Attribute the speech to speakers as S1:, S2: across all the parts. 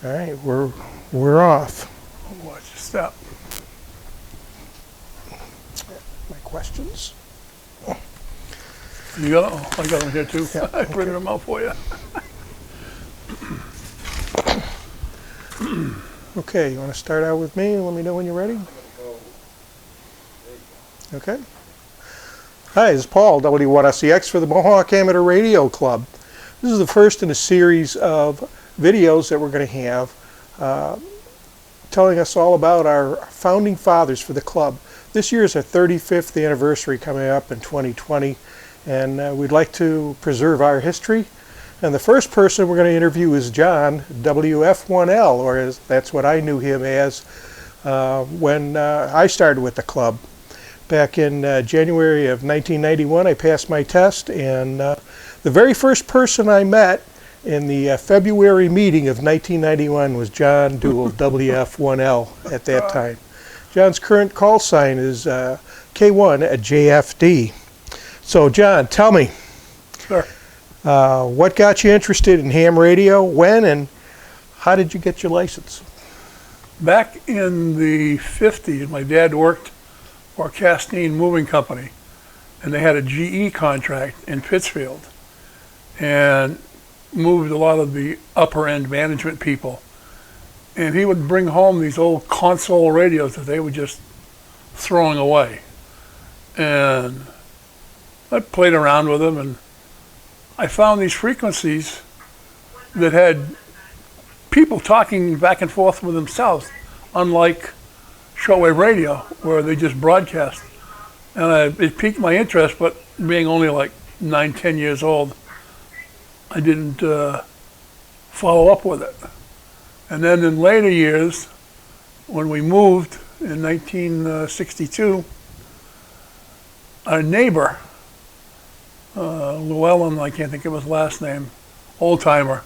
S1: All right, we're off.
S2: Watch your step.
S1: My questions?
S2: You got them? Oh, I got them here too.
S1: Yeah,
S2: I printed them out for you.
S1: Okay, you want to start out with me and let me know when you're ready? Okay. Hi, this is Paul, W1SCX for the Mohawk Amateur Radio Club. This is the first in a series of videos that we're going to have telling us all about our founding fathers for the club. This year is our 35th anniversary coming up in 2020, and we'd like to preserve our history. And the first person we're going to interview is John, WF1L, or that's what I knew him as when I started with the club. Back in January of 1991, I passed my test, and the very first person I met in the February meeting of 1991 was John Dould, WF1L at that time. John's current call sign is K1JFK. So John, tell me,
S2: Sure.
S1: what got you interested in ham radio, when, and how did you get your license?
S2: Back in the 50s, my dad worked for a Castine moving company, and they had a GE contract in Pittsfield, and moved a lot of the upper end management people. And he would bring home these old console radios that they were just throwing away. And I played around with them, and I found these frequencies that had people talking back and forth with themselves, unlike shortwave radio, where they just broadcast. And it piqued my interest, but being only like 9, 10 years old, I didn't follow up with it. And then in later years, when we moved in 1962, our neighbor, Llewellyn, I can't think of his last name, old timer,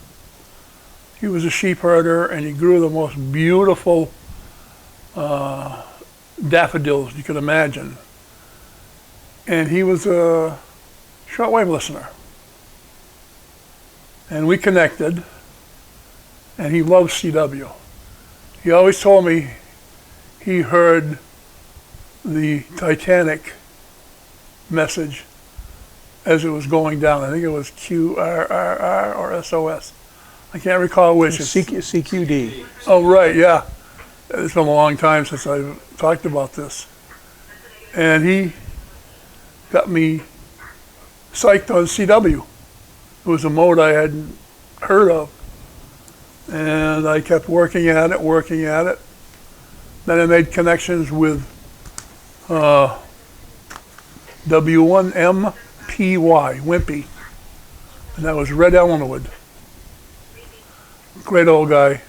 S2: he was a sheep herder, and he grew the most beautiful daffodils you could imagine. And he was a shortwave listener. And we connected, and he loved CW. He always told me he heard the Titanic message as it was going down. I think it was QRRR or SOS. I can't recall which.
S1: CQD.
S2: Oh, right, yeah. It's been a long time since I've talked about this. And he got me psyched on CW. It was a mode I hadn't heard of. And I kept working at it. Then I made connections with W1MPY, Wimpy. And that was Red Ellenwood. Great old guy.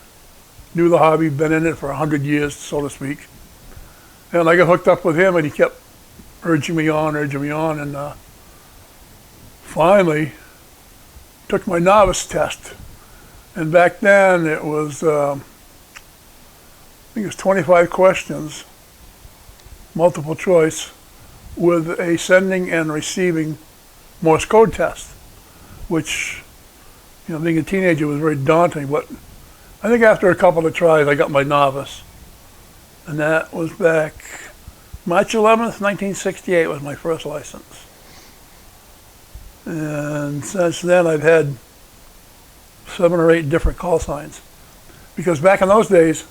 S2: Knew the hobby, been in it for 100 years, so to speak. And I got hooked up with him, and he kept urging me on, and finally took my novice test. And back then it was, I think it was 25 questions, multiple choice, with a sending and receiving Morse Code test, which, being a teenager was very daunting, but I think after a couple of tries I got my novice. And that was back March 11th, 1968 was my first license. And since then I've had 7 or 8 different call signs. Because back in those days,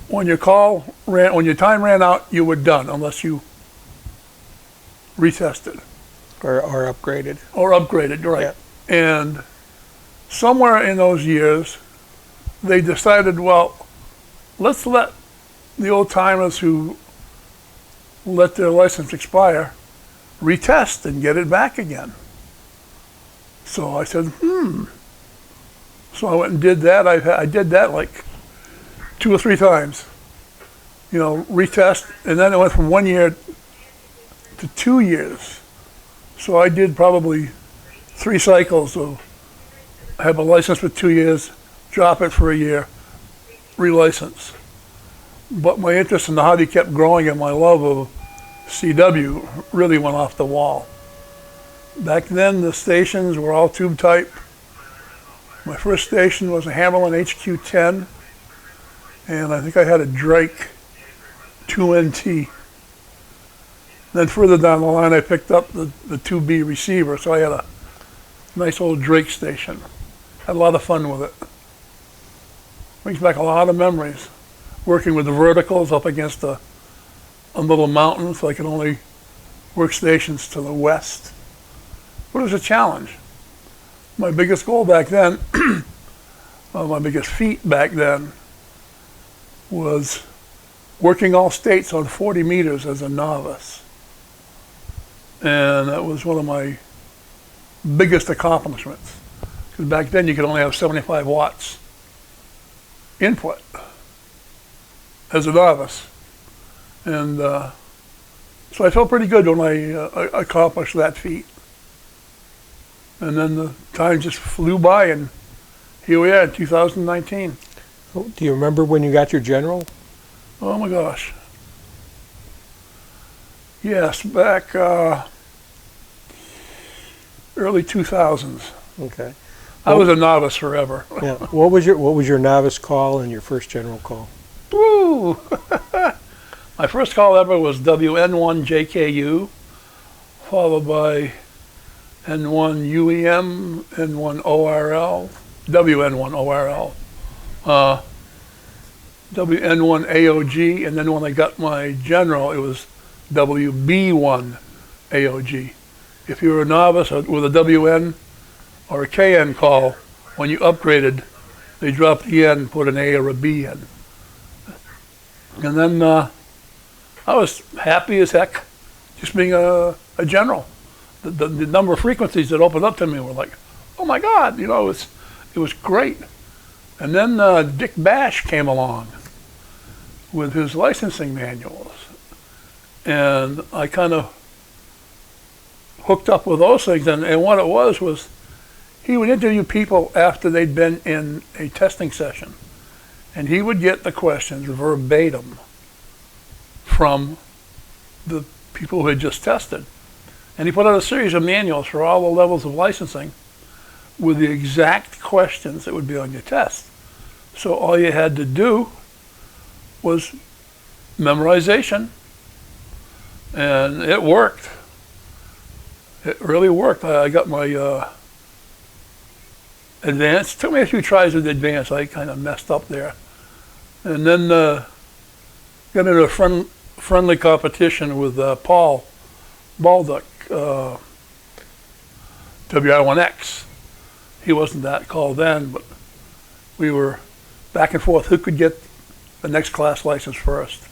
S2: when your time ran out, you were done unless you retested.
S1: Or upgraded.
S2: Or upgraded, right. Yeah. And somewhere in those years, they decided, well, let's let the old timers who let their license expire retest and get it back again. So I said, So I went and did that. I did that like 2 or 3 times. Retest, and then it went from 1 year to 2 years. So I did probably 3 cycles of have a license for 2 years, drop it for a year, relicense. But my interest in the hobby kept growing, and my love of CW really went off the wall. Back then, the stations were all tube type. My first station was a Hammerlin HQ-10, and I think I had a Drake 2NT. Then further down the line, I picked up the 2B receiver, so I had a nice old Drake station. Had a lot of fun with it. Brings back a lot of memories. Working with the verticals up against a little mountain, so I could only work stations to the west. But it was a challenge. My biggest goal back then, my biggest feat back then, was working all states on 40 meters as a novice. And that was one of my biggest accomplishments. Because back then you could only have 75 watts input as a novice. And so I felt pretty good when I accomplished that feat. And then the time just flew by, and here we are in 2019.
S1: Oh, do you remember when you got your general?
S2: Oh my gosh. Yes, back early 2000s.
S1: Okay.
S2: I was a novice forever.
S1: Yeah. What was your novice call and your first general call?
S2: Woo! My first call ever was WN1JKU, followed by N1UEM, N1ORL, WN1ORL, WN1AOG, and then when I got my general, it was WB1AOG. If you were a novice with a WN or a KN call, when you upgraded, they dropped the N and put an A or a B in. And then I was happy as heck just being a general. The number of frequencies that opened up to me were like, oh my God, it was great. And then Dick Bash came along with his licensing manuals. And I kind of hooked up with those things. And what it was he would interview people after they'd been in a testing session. And he would get the questions verbatim from the people who had just tested. And he put out a series of manuals for all the levels of licensing with the exact questions that would be on your test. So all you had to do was memorization, and it worked. It really worked. I got my advanced. It took me a few tries with advanced. I kind of messed up there. And then got into a friendly competition with Paul Baldock, WI1X. He wasn't that called then, but we were back and forth who could get the next class license first.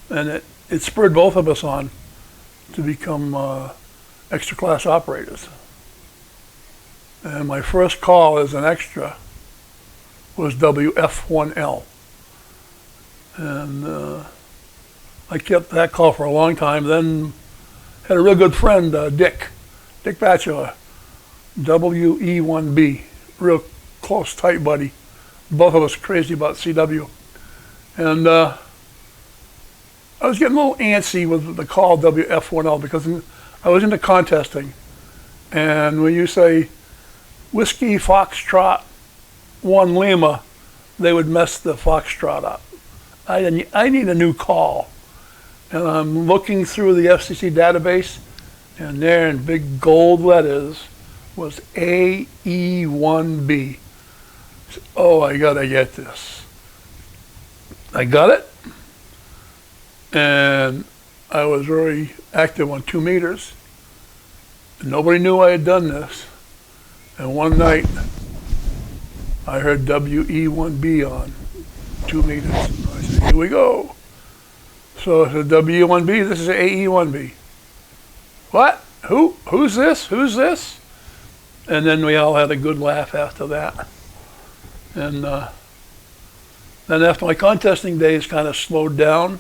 S2: And it spurred both of us on to become extra class operators. And my first call as an extra was WF1L. And I kept that call for a long time. Then had a real good friend, Dick Batchelor, WE1B, real close, tight buddy. Both of us crazy about CW. And I was getting a little antsy with the call WF1L because I was into contesting. And when you say Whiskey Foxtrot 1 Lima, they would mess the Foxtrot up. I need a new call. And I'm looking through the FCC database, and there in big gold letters was AE1B. Oh, I gotta get this. I got it, and I was very active on 2 meters. And nobody knew I had done this. And one night, I heard WE1B on 2 meters. I said, here we go. So I said, WE1B, this is AE1B. What? Who's this? Who's this? And then we all had a good laugh after that. And then after my contesting days kind of slowed down,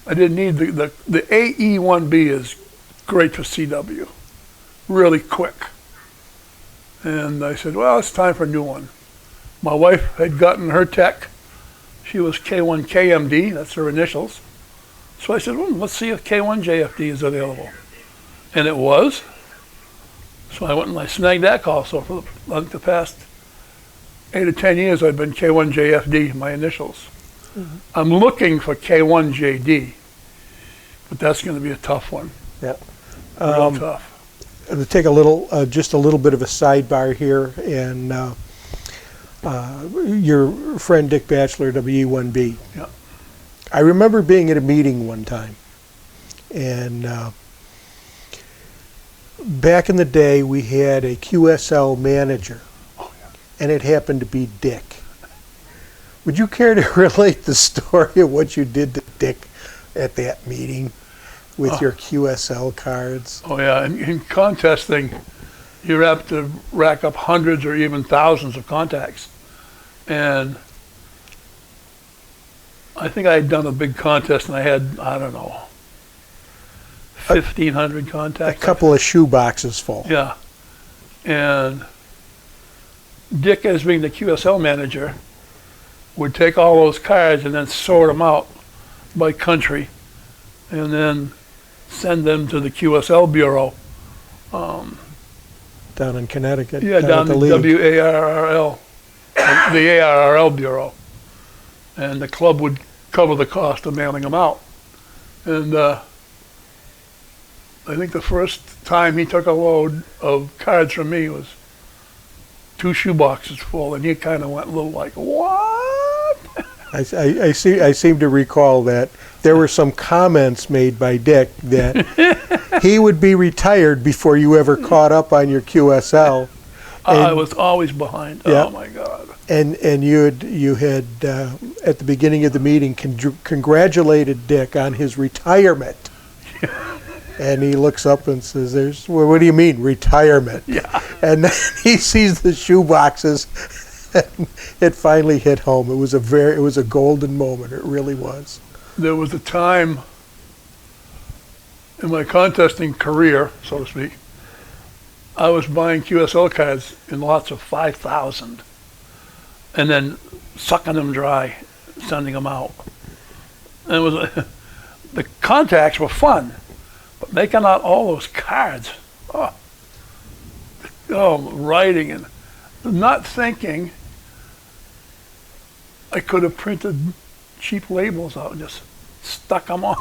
S2: I didn't need the AE1B is great for CW, really quick. And I said, well, it's time for a new one. My wife had gotten her tech. She was K1KMD, that's her initials. So I said, well, let's see if K1JFD is available. And it was. So I went and I snagged that call. So for the past 8 or 10 years I've been K1JFD, my initials. I'm looking for K1JD, but that's going to be a tough one.
S1: Yeah.
S2: Real tough.
S1: To take a little, just a little bit of a sidebar here, and your friend Dick Batchelor, WE1B.
S2: Yeah.
S1: I remember being at a meeting one time, and back in the day we had a QSL manager, and it happened to be Dick. Would you care to relate the story of what you did to Dick at that meeting with your QSL cards?
S2: Oh yeah, in contesting, you have to rack up hundreds or even thousands of contacts. And I think I had done a big contest and I had, I don't know, 1,500 contacts.
S1: A couple of shoe boxes full.
S2: Yeah. And Dick, as being the QSL manager, would take all those cards and then sort them out by country and then send them to the QSL Bureau.
S1: Down in Connecticut.
S2: Yeah, down
S1: at
S2: to
S1: the
S2: WARRL, the ARRL Bureau. And the club would cover the cost of mailing them out. And I think the first time he took a load of cards from me was 2 shoe boxes full, and he kind of went a little like, what?
S1: I seem to recall that there were some comments made by Dick that he would be retired before you ever caught up on your QSL.
S2: I was always behind.
S1: Yeah.
S2: Oh my God.
S1: And you had at the beginning of the meeting congratulated Dick on his retirement. And he looks up and says, well, what do you mean, retirement?
S2: Yeah.
S1: And then he sees the shoe boxes, and it finally hit home. It was a golden moment. It really was.
S2: There was a time in my contesting career, so to speak, I was buying QSL cards in lots of 5,000 and then sucking them dry, sending them out. And it was the contacts were fun. But making out all those cards, writing and not thinking I could have printed cheap labels out and just stuck them on.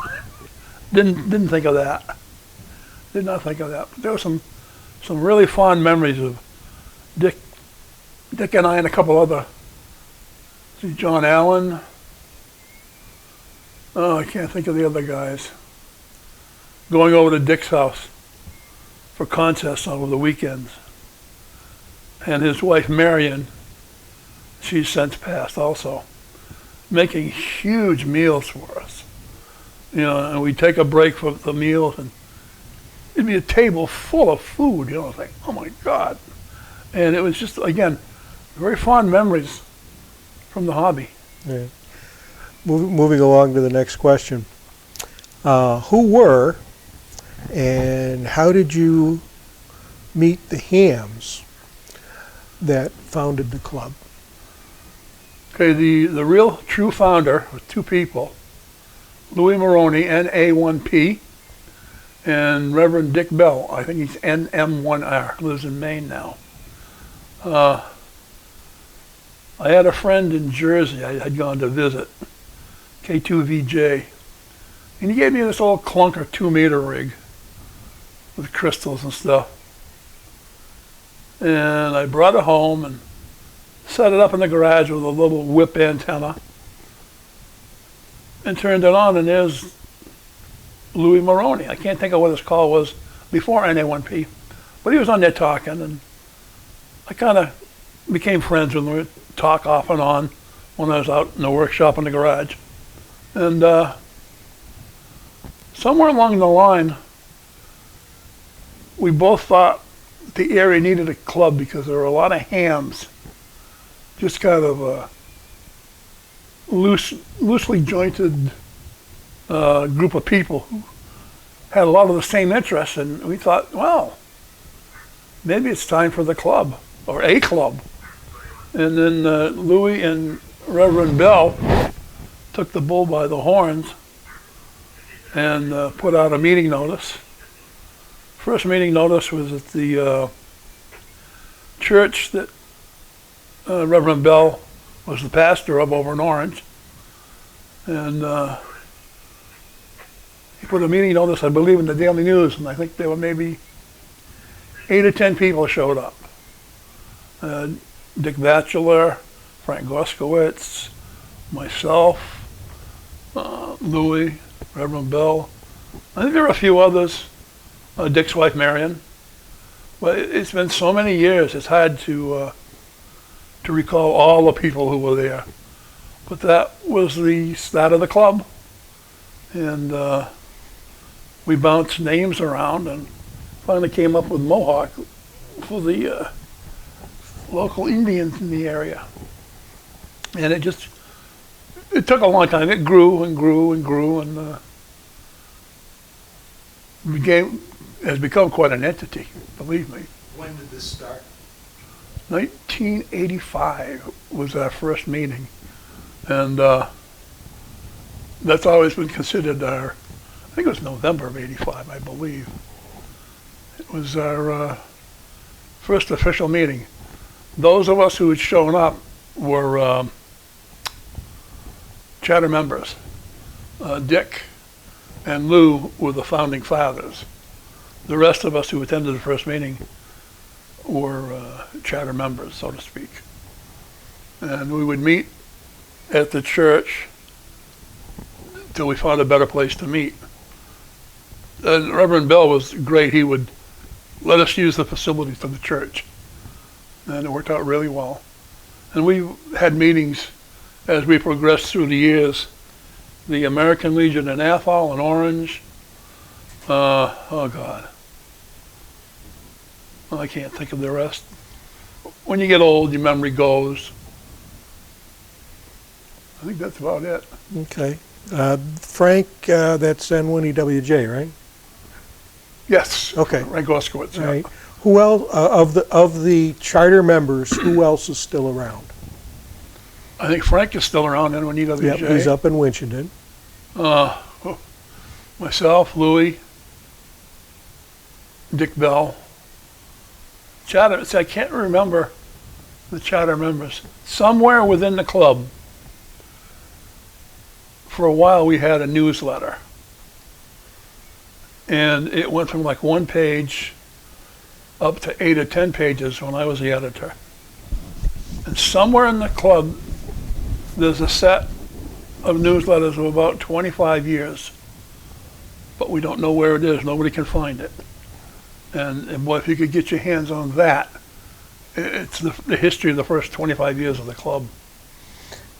S2: Didn't think of that. Did not think of that. But there were some really fond memories of Dick and I and a couple other. See, John Allen. Oh, I can't think of the other guys. Going over to Dick's house for contests over the weekends. And his wife, Marion, she's since passed also, making huge meals for us. You know, and we'd take a break for the meals and it'd be a table full of food, you know, it's like, oh my God. And it was just, again, very fond memories from the hobby.
S1: Yeah. Moving along to the next question. Who were and how did you meet the Hams that founded the club?
S2: Okay, the real true founder was 2 people, Louis Maroney, NA1P, and Reverend Dick Bell. I think he's NM1R, lives in Maine now. I had a friend in Jersey I had gone to visit, K2VJ, and he gave me this old clunker 2-meter rig with crystals and stuff. And I brought it home and set it up in the garage with a little whip antenna and turned it on, and there's Louis Maroney. I can't think of what his call was before NA1P, but he was on there talking, and I kind of became friends with him. We'd talk off and on when I was out in the workshop in the garage. And somewhere along the line, we both thought the area needed a club because there were a lot of hams, just kind of a loosely jointed group of people who had a lot of the same interests, and we thought, well, maybe it's time for the club, or a club. And then Louis and Reverend Bell took the bull by the horns and put out a meeting notice. First meeting notice was at the church that Reverend Bell was the pastor of over in Orange. And he put a meeting notice, I believe, in the Daily News, and I think there were maybe 8 or 10 people showed up. Dick Batchelor, Frank Goskowitz, myself, Louis, Reverend Bell. I think there were a few others, Dick's wife Marion. But it's been so many years, it's hard to recall all the people who were there. But that was the start of the club. And we bounced names around and finally came up with Mohawk for the local Indians in the area. And it took a long time. It grew and grew and grew and has become quite an entity, believe me.
S3: When did this start?
S2: 1985 was our first meeting. And that's always been considered I think it was November of 85, I believe. It was our first official meeting. Those of us who had shown up were charter members. Dick and Lou were the founding fathers. The rest of us who attended the first meeting were charter members, so to speak. And we would meet at the church till we found a better place to meet. And Reverend Bell was great. He would let us use the facilities of the church. And it worked out really well. And we had meetings as we progressed through the years. The American Legion in Athol and Orange. Oh God. Well, I can't think of the rest. When you get old, your memory goes. I think that's about it.
S1: Okay. Frank, that's N1EWJ, right?
S2: Yes.
S1: Okay.
S2: Frank Goskowitz.
S1: All right. Who else of the charter members? Who else is still around?
S2: I think Frank is still around. N1EWJ.
S1: Yep, he's up in Winchendon.
S2: Myself, Louis, Dick Bell. Charter. I can't remember the charter members. Somewhere within the club, for a while, we had a newsletter. And it went from like 1 page up to 8 or 10 pages when I was the editor. And somewhere in the club, there's a set of newsletters of about 25 years. But we don't know where it is. Nobody can find it. And boy, if you could get your hands on that, it's the history of the first 25 years of the club.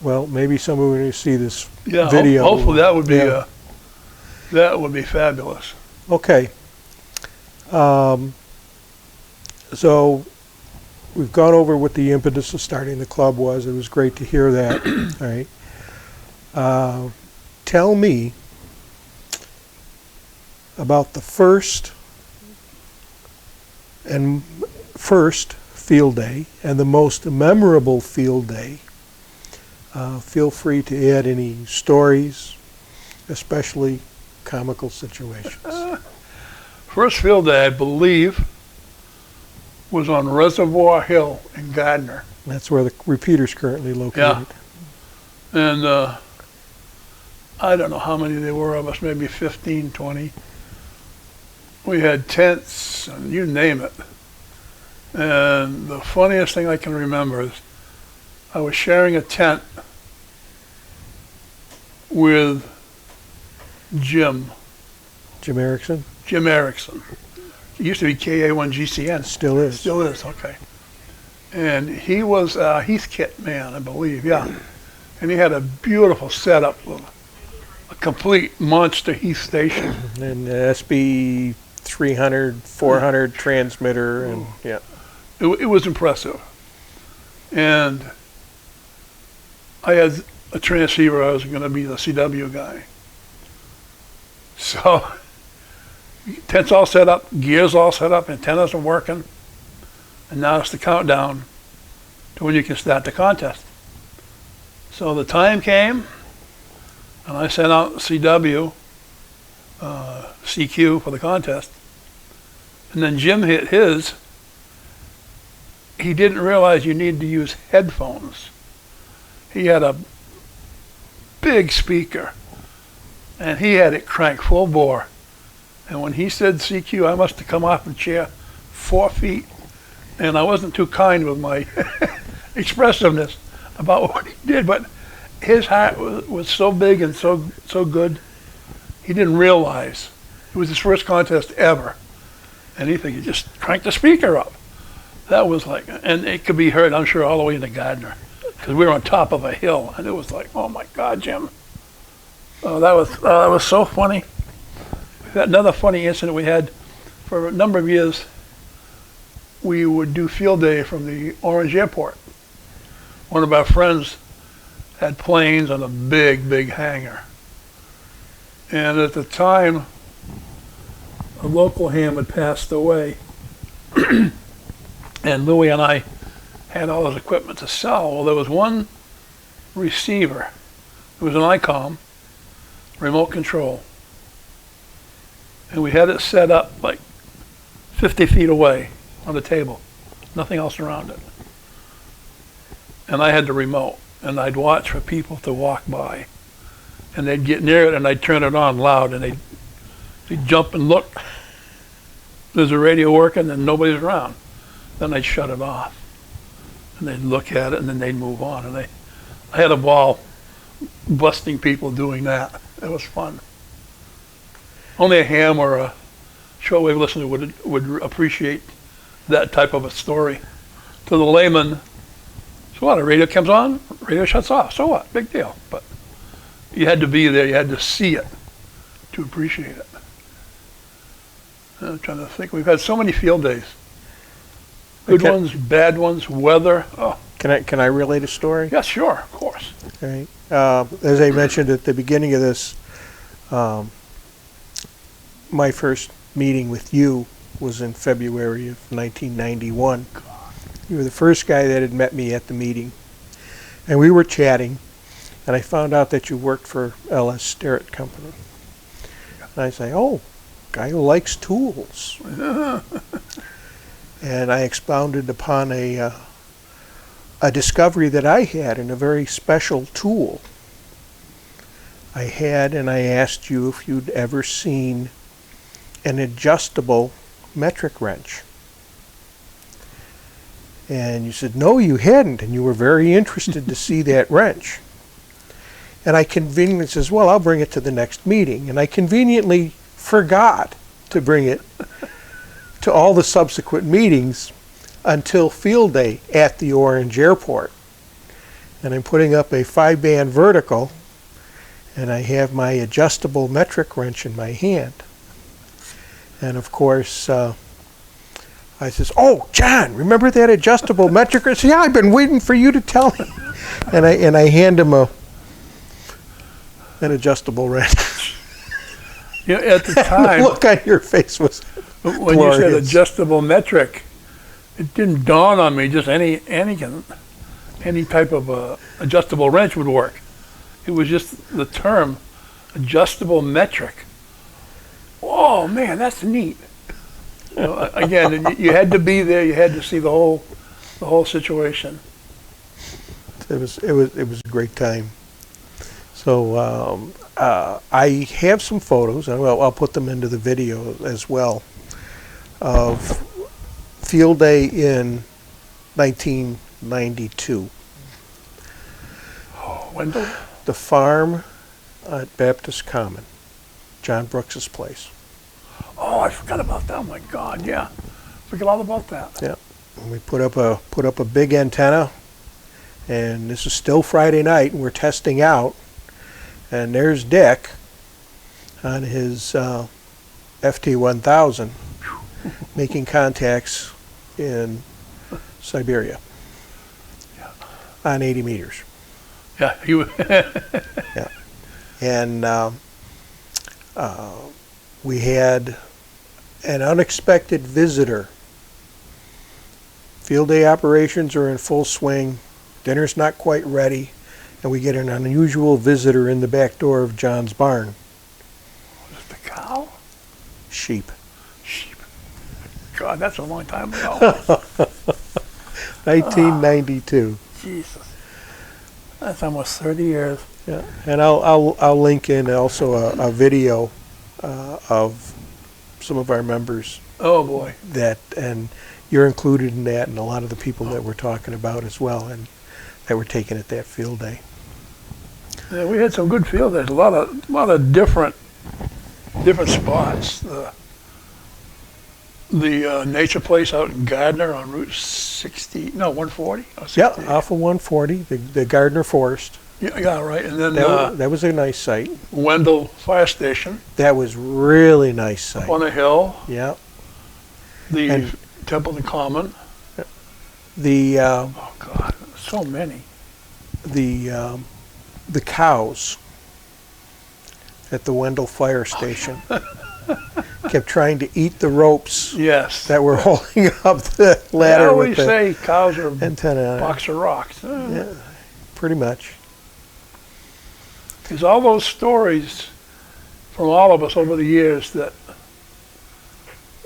S1: Well, maybe somebody will see this
S2: Yeah,
S1: video.
S2: hopefully that would be that would be fabulous.
S1: Okay. So we've gone over what the impetus of starting the club was. It was great to hear that. All right. Tell me about the first field day and the most memorable field day. Feel free to add any stories, especially comical situations.
S2: First field day, I believe, was on Reservoir Hill in Gardner.
S1: That's where the repeater's currently located.
S2: Yeah. And I don't know how many there were of us, maybe 15, 20. We had tents, and you name it. And the funniest thing I can remember is I was sharing a tent with Jim
S1: Erickson?
S2: Jim Erickson. It used to be K1JFK.
S1: Still is.
S2: Still is, okay. And he was a Heathkit man, I believe, yeah. And he had a beautiful setup with a complete monster Heath station.
S1: And SB 300, 400 transmitter, and yeah.
S2: It was impressive. And I had a transceiver. I was going to be the CW guy. So tent's all set up, gear's all set up, antennas are working. And now it's the countdown to when you can start the contest. So the time came, and I sent out CW, CQ for the contest. And then Jim hit his, he didn't realize you needed to use headphones. He had a big speaker, and he had it cranked full bore. And when he said CQ, I must have come off the chair 4 feet, and I wasn't too kind with my expressiveness about what he did, but his heart was so big and so good, he didn't realize. It was his first contest ever, and he figured, just crank the speaker up. That was like, and it could be heard, I'm sure, all the way into Gardner, because we were on top of a hill, and it was like, oh my God, Jim. Oh, that was so funny. Another funny incident we had for a number of years. We would do field day from the Orange Airport. One of our friends had planes on a big, big hangar. And at the time, a local ham had passed away. And Louis and I had all his equipment to sell. Well, there was one receiver. It was an ICOM, remote control. And we had it set up like 50 feet away on the table. Nothing else around it. And I had the remote. And I'd watch for people to walk by. And they'd get near it and I'd turn it on loud and they'd jump and look. There's a radio working and nobody's around. Then I'd shut it off. And they'd look at it and then they'd move on. And I had a ball busting people doing that. It was fun. Only a ham or a shortwave listener would appreciate that type of a story. To the layman, so what, a radio comes on, radio shuts off, so what, big deal. But you had to be there, you had to see it to appreciate it. I'm trying to think, we've had so many field days. Good ones, bad ones, weather. Oh.
S1: Can I relate a story?
S2: Yeah, sure, of course.
S1: Okay. As I mentioned at the beginning of this, my first meeting with you was in February of 1991. You were the first guy that had met me at the meeting. And we were chatting, and I found out that you worked for L.S. Sterrett Company. And I say, oh, guy who likes tools. And I expounded upon a discovery that I had in a very special tool. I asked you if you'd ever seen an adjustable metric wrench. And you said, no, you hadn't, and you were very interested to see that wrench. And I conveniently says, well, I'll bring it to the next meeting. And I conveniently forgot to bring it to all the subsequent meetings until field day at the Orange Airport. And I'm putting up a 5-band vertical, and I have my adjustable metric wrench in my hand. And of course, I says, oh, John, remember that adjustable metric wrench? Yeah, I've been waiting for you to tell me. And I hand him an adjustable wrench.
S2: You know, at the time,
S1: the look on your face was
S2: when
S1: glorious.
S2: You said adjustable metric, it didn't dawn on me just any type of adjustable wrench would work. It was just the term adjustable metric. Oh man, that's neat. You know, again, you had to be there. You had to see the whole situation.
S1: It was a great time. So I have some photos, and I'll put them into the video as well, of field day in 1992.
S2: Oh, Wendell?
S1: The farm at Baptist Common, John Brooks's place.
S2: Oh, I forgot about that. Oh my God, yeah, forgot all about that.
S1: Yeah, and we put up a big antenna, and this is still Friday night, and we're testing out, and there's Dick on his FT1000 making contacts in Siberia on 80 meters.
S2: Yeah, he was.
S1: Yeah, and we had an unexpected visitor. Field day operations are in full swing. Dinner's not quite ready, and we get an unusual visitor in the back door of John's barn.
S2: Was it the cow?
S1: Sheep.
S2: Sheep. God, that's a long time ago.
S1: 1992.
S2: Jesus. That's almost 30 years.
S1: Yeah, and I'll link in also a video of some of our members.
S2: Oh boy.
S1: And you're included in that, and a lot of the people that we're talking about as well, and that were taken at that field day.
S2: Yeah, we had some good field days. A lot of different spots. The nature place out in Gardner on Route 140.
S1: Yeah, off of 140, the Gardner Forest.
S2: Yeah, right. And then
S1: that was a nice site.
S2: Wendell Fire Station.
S1: That was really nice site.
S2: Up on a hill.
S1: Yeah.
S2: The Templeton Common.
S1: The
S2: oh God, so many.
S1: The cows at the Wendell Fire Station kept trying to eat the ropes.
S2: Yes.
S1: That were holding up the ladder.
S2: I always say cows are
S1: antenna.
S2: A box of rocks.
S1: Yeah, pretty much.
S2: There's all those stories from all of us over the years that,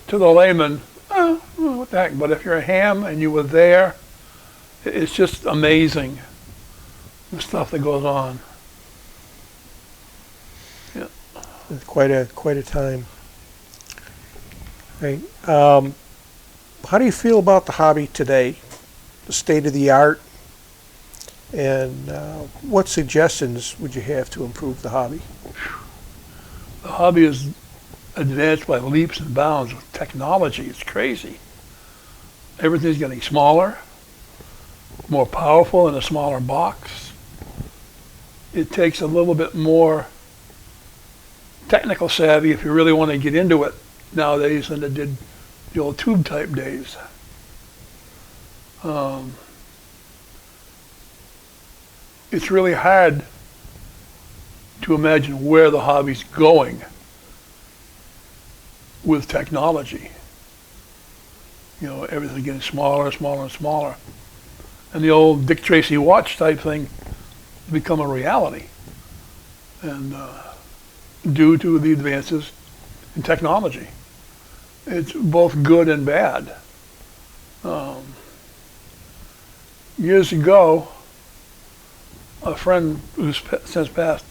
S2: to the layman, what the heck? But if you're a ham and you were there, it's just amazing the stuff that goes on. Yeah.
S1: Quite a time. Right. How do you feel about the hobby today? The state of the art? And what suggestions would you have to improve the hobby?
S2: The hobby is advanced by leaps and bounds with technology. It's crazy. Everything's getting smaller, more powerful in a smaller box. It takes a little bit more technical savvy if you really want to get into it nowadays than it did the old tube type days. It's really hard to imagine where the hobby's going with technology. You know, everything's getting smaller and smaller and smaller. And the old Dick Tracy watch type thing has become a reality. And due to the advances in technology. It's both good and bad. Years ago, a friend who's since passed,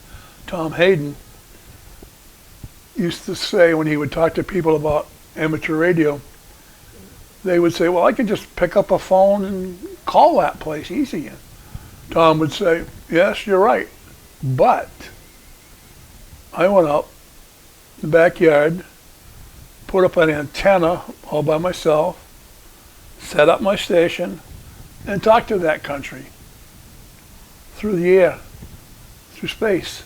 S2: Tom Hayden, used to say when he would talk to people about amateur radio, they would say, well, I can just pick up a phone and call that place easy. And Tom would say, yes, you're right, but I went out in the backyard, put up an antenna all by myself, set up my station, and talked to that country through the air, through space.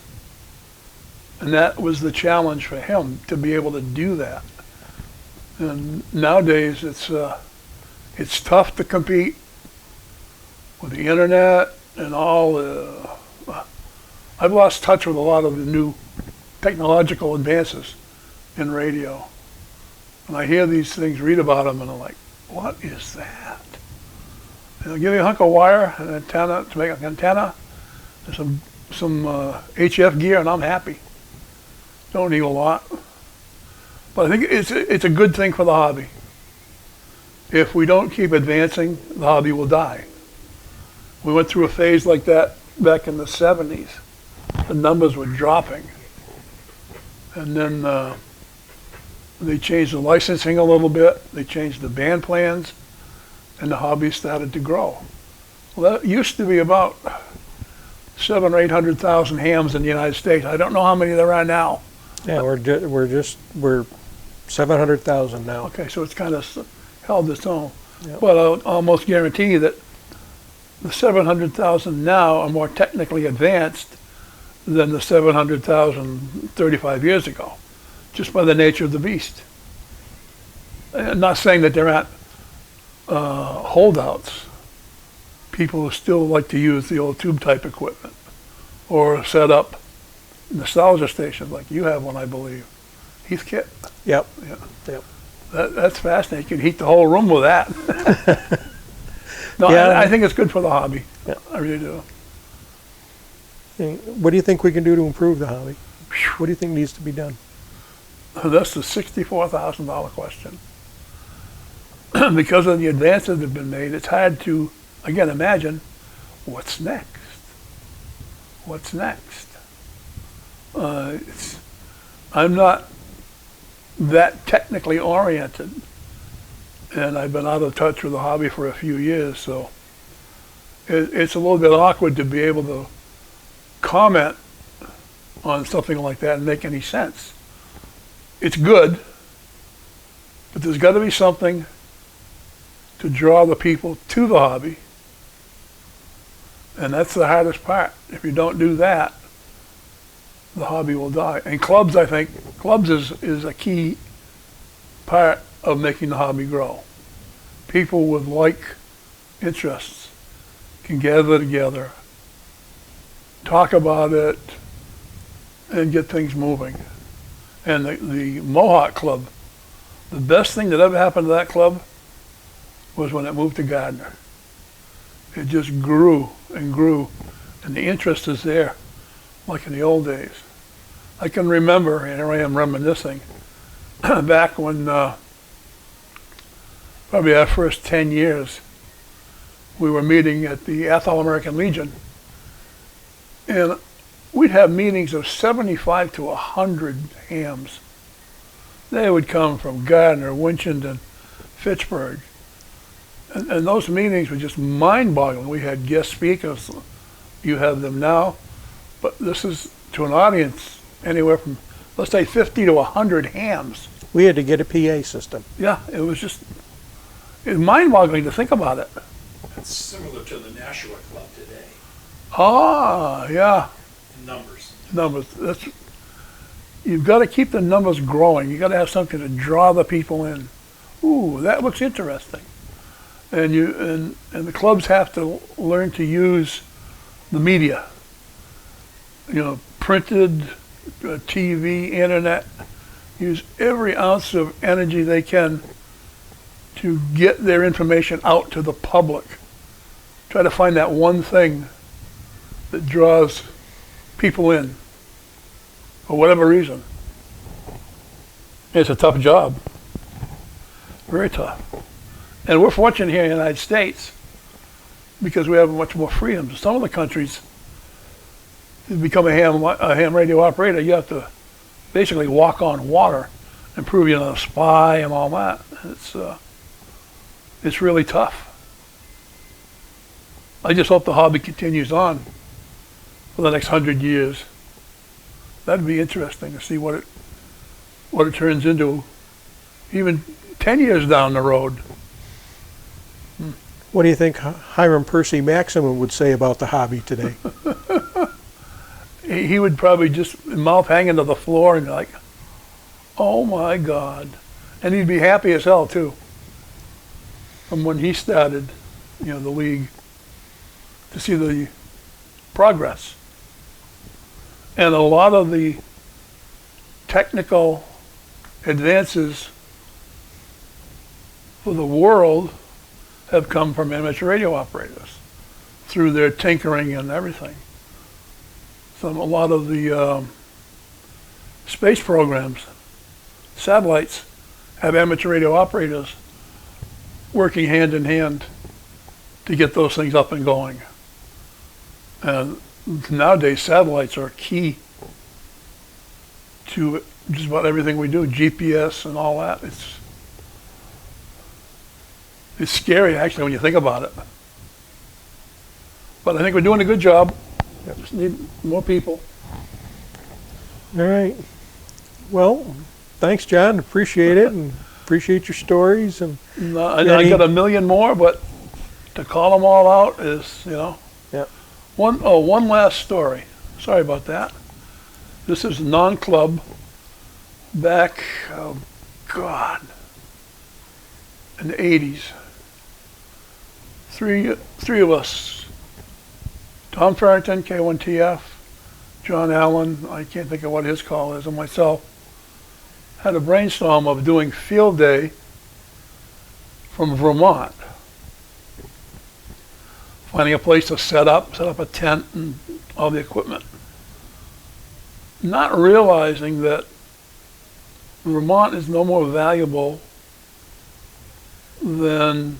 S2: And that was the challenge for him, to be able to do that. And nowadays it's tough to compete with the internet and all the... I've lost touch with a lot of the new technological advances in radio. And I hear these things, read about them, and I'm like, what is that? And they'll give you a hunk of wire, an antenna, to make an antenna, and some HF gear, and I'm happy. Don't need a lot. But I think it's a good thing for the hobby. If we don't keep advancing, the hobby will die. We went through a phase like that back in the 70s. The numbers were dropping. And then they changed the licensing a little bit. They changed the band plans, and the hobby started to grow. Well, that used to be about 700,000 or 800,000 hams in the United States. I don't know how many there are now.
S1: Yeah, we're 700,000 now.
S2: Okay, so it's kind of held its own.
S1: Yep.
S2: But I'll almost guarantee you that the 700,000 now are more technically advanced than the 700,000 35 years ago, just by the nature of the beast. I'm not saying that there aren't holdouts, people who still like to use the old tube type equipment or set up nostalgia stations like you have one, I believe. Heathkit?
S1: Yep.
S2: Yeah.
S1: Yep.
S2: That's fascinating. You can heat the whole room with that. No,
S1: yeah.
S2: I think it's good for the hobby.
S1: Yeah.
S2: I really do.
S1: What do you think we can do to improve the hobby? What do you think needs to be done?
S2: That's the $64,000 question. because of the advances that have been made, it's hard to, again, imagine what's next. What's next? I'm not that technically oriented, and I've been out of touch with the hobby for a few years, so it's a little bit awkward to be able to comment on something like that and make any sense. It's good, but there's got to be something to draw the people to the hobby, and that's the hardest part. If you don't do that, the hobby will die. And clubs, I think, is a key part of making the hobby grow. People with like interests can gather together, talk about it, and get things moving. And the Mohawk Club, the best thing that ever happened to that club was when it moved to Gardner. It just grew and grew, and the interest is there, like in the old days. I can remember, and here I am reminiscing, back when probably our first 10 years, we were meeting at the Athol American Legion, and we'd have meetings of 75 to 100 hams. They would come from Gardner, Winchendon, Fitchburg, and those meetings were just mind-boggling. We had guest speakers. You have them now, but this is to an audience anywhere from, let's say, 50 to 100 hams.
S1: We had to get a PA system.
S2: Yeah, it was mind-boggling to think about it.
S3: It's similar to the Nashua Club today.
S2: Ah, yeah.
S3: Numbers.
S2: You've got to keep the numbers growing. You've got to have something to draw the people in. Ooh, that looks interesting. And the clubs have to learn to use the media. Printed, TV, internet. Use every ounce of energy they can to get their information out to the public. Try to find that one thing that draws people in for whatever reason. It's a tough job. Very tough. And we're fortunate here in the United States because we have much more freedom. Some of the countries, to become a ham radio operator, you have to basically walk on water and prove you're not a spy and all that. It's really tough. I just hope the hobby continues on for the next 100 years. That'd be interesting to see what it turns into, even 10 years down the road.
S1: What do you think Hiram Percy Maximum would say about the hobby today?
S2: He would probably just mouth hanging to the floor and be like, oh my God. And he'd be happy as hell too. From when he started, the league, to see the progress. And a lot of the technical advances for the world have come from amateur radio operators through their tinkering and everything. A lot of the space programs, satellites, have amateur radio operators working hand in hand to get those things up and going. And nowadays, satellites are key to just about everything we do, GPS and all that. It's scary, actually, when you think about it. But I think we're doing a good job. Just need more people.
S1: All right. Well, thanks, John. Appreciate it, and appreciate your stories. And
S2: I got a million more, but to call them all out is,
S1: Yeah.
S2: One last story. Sorry about that. This is non-club back, in the 80s. Three of us, Tom Farrington, K1TF, John Allen, I can't think of what his call is, and myself, had a brainstorm of doing field day from Vermont. Finding a place to set up a tent and all the equipment. Not realizing that Vermont is no more valuable than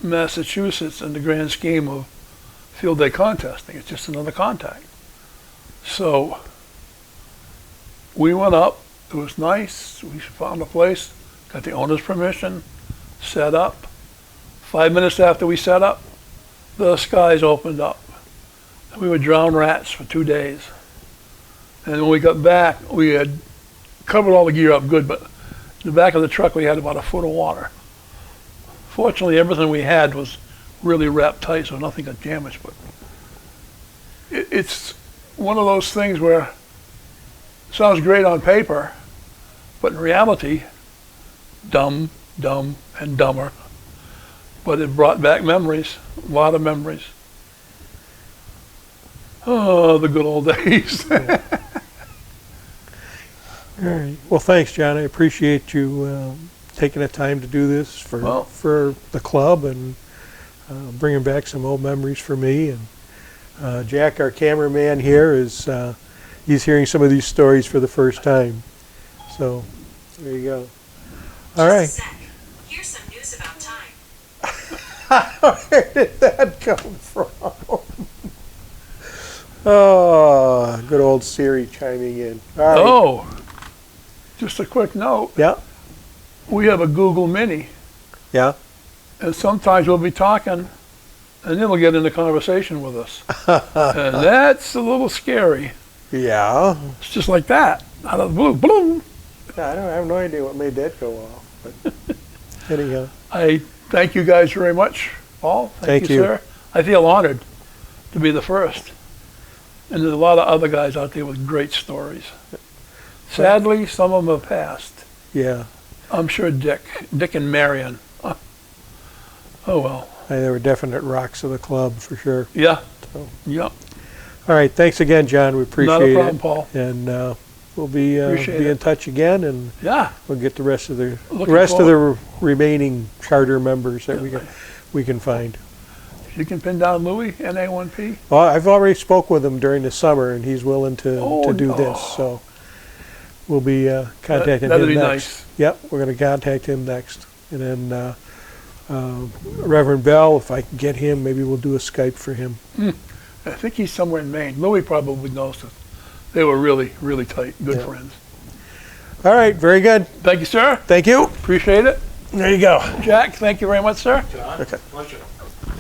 S2: Massachusetts in the grand scheme of field day contesting. It's just another contact. So we went up. It was nice. We found a place, got the owner's permission, set up. 5 minutes after we set up, the skies opened up. We would drown rats for 2 days. And when we got back, we had covered all the gear up good, but in the back of the truck we had about a foot of water. Fortunately, everything we had was really wrapped tight, so nothing got damaged. But it's one of those things where it sounds great on paper, but in reality, dumb, and dumber. But it brought back memories, a lot of memories. Oh, the good old days.
S1: All right. Well, thanks, John. I appreciate you taking the time to do this for the club and bringing back some old memories for me. And Jack, our cameraman here, he's hearing some of these stories for the first time. So there you go. All right.
S4: Just a sec. Here's some news about time.
S1: Where did that come from? Oh, good old Siri chiming in. All right.
S2: Oh, just a quick note.
S1: Yeah.
S2: We have a Google Mini,
S1: Yeah.
S2: and sometimes we'll be talking, and it'll get into conversation with us. And that's a little scary.
S1: Yeah.
S2: It's just like that, out of the blue, boom.
S1: I have no idea what made that go off. But anyhow.
S2: I thank you guys very much, Paul. Thank you, sir. I feel honored to be the first. And there's a lot of other guys out there with great stories. Sadly, some of them have passed.
S1: Yeah.
S2: I'm sure Dick and Marion. Oh well.
S1: They were definite rocks of the club for sure.
S2: Yeah.
S1: So.
S2: Yeah.
S1: All right. Thanks again, John. We appreciate it.
S2: Not a problem, Paul.
S1: And we'll be in touch again, and
S2: Yeah.
S1: we'll get the rest of the
S2: Looking
S1: remaining charter members that we can find.
S2: You can pin down Louis, NA1P.
S1: Well, I've already spoke with him during the summer, and he's willing to do this. So we'll be contacting
S2: That'd
S1: him
S2: be
S1: next.
S2: nice.
S1: Yep, we're going to contact him next, and then Reverend Bell, if I can get him, maybe we'll do a Skype for him.
S2: I think he's somewhere in Maine. Louis probably knows it. They were really, really tight, good friends.
S1: All right, very good.
S2: Thank you, sir.
S1: Thank you.
S2: Appreciate it.
S1: There you go.
S2: Jack, thank you very much, sir.
S3: John,
S1: Okay.
S3: pleasure.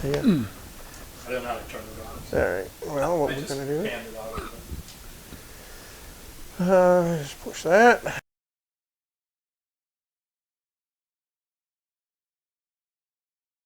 S1: Yeah.
S3: I don't know how to turn it on.
S1: All right. Well, what
S3: I
S1: we're
S3: just
S1: going to do?
S3: hand it out.
S1: Just push that.